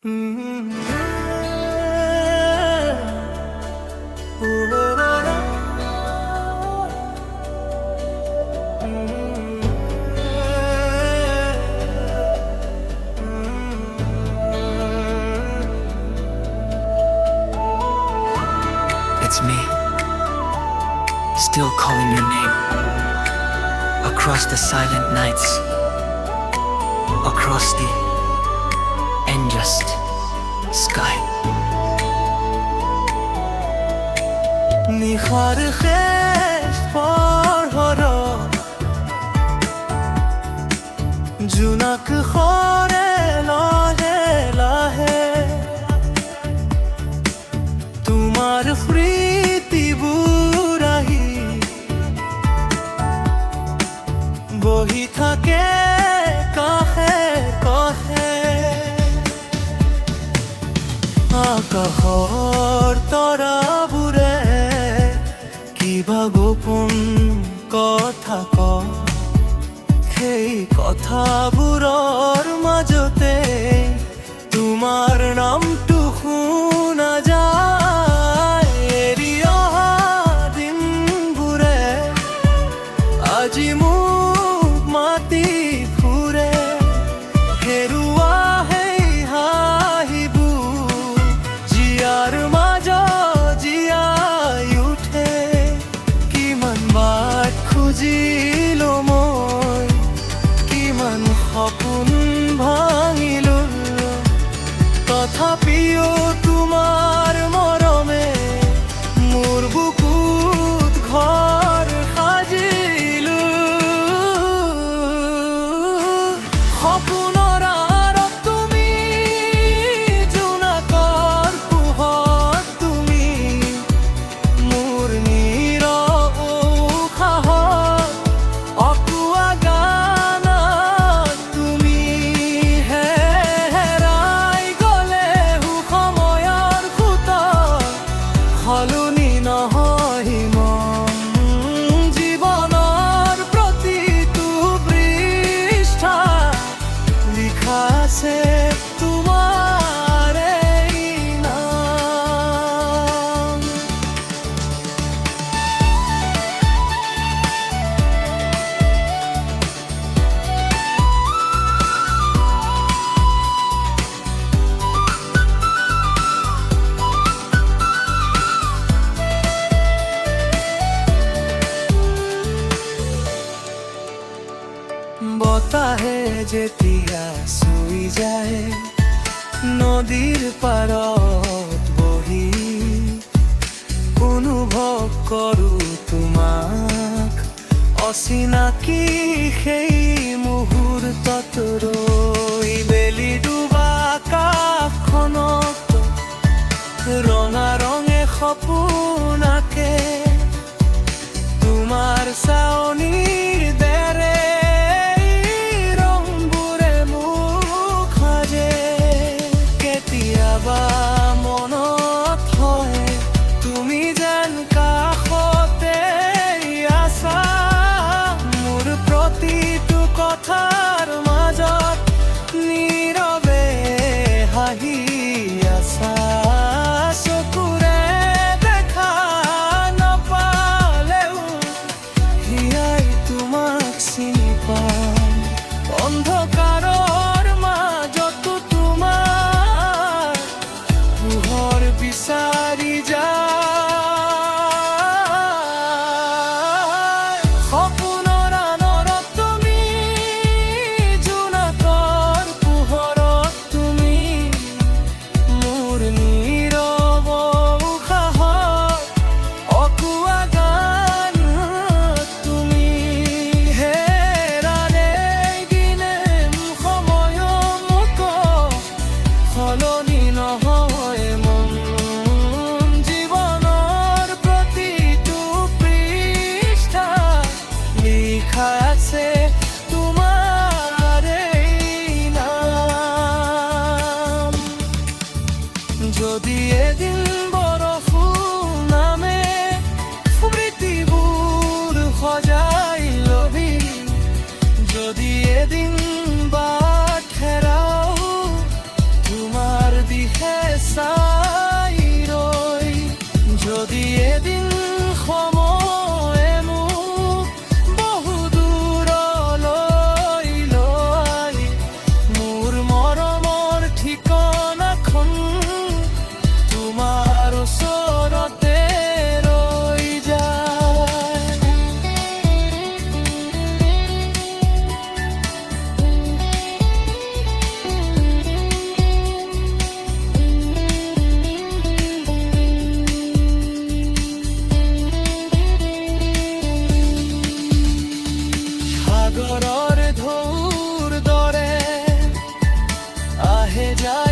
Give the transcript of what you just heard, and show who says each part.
Speaker 1: It's me, still calling your name, across the silent nights, across the unjust sky.
Speaker 2: নিশাৰ শেষ পহৰত জোনাক সৰে লাহে লাহে তোমাৰ স্মৃতিবোৰ আহি বহি থাকে কাষে কাষে আকাশৰ তৰাবোৰে কিবা গোপন কথা কয় সেই কথাবোৰৰ মাজতে তোমাৰ নামটো শুনা যায় এৰি অহা দিনবোৰে আজি মোক মাতি ফুৰে হেৰুৱা সেই হাঁহিবোৰ জীয়াৰ মাজত জীয়াই উঠে কিমান বাট খুজিলো মই কিমান সপোন ভাঙিলো তথাপিও তোমাৰ মৰমে মোৰ বুকুত ঘৰ সাজিলো সপোনৰ আঁৰত তুমি জোনাকৰ পোহৰত তুমি মোৰ নিৰউশাহত অকুৱা গানত তুমি হেৰাই গ'লেও সময়ৰ সোঁতত সলনি নহয় মন জীৱনৰ প্ৰতিটো পৃষ্ঠা লিখা আছে তোমাৰ এই নাম বতাহে যেতিয়া চুই যায় নদীৰ পাৰত বহি অনুভৱ কৰোঁ তোমাক অচিনাকি সেই মুহূৰ্তত ৰৈ বেলি ডুবা আকাশখনত ৰঙা ৰঙে সপোন আঁকে তোমাৰ চাৱনিৰ দেৰে ৰংবোৰে মোক সাজে কেতিয়াবা মনত হয় তুমি যেন কাষতে আছা মোৰ প্ৰতিটো কথাৰ মাজত চাহে যা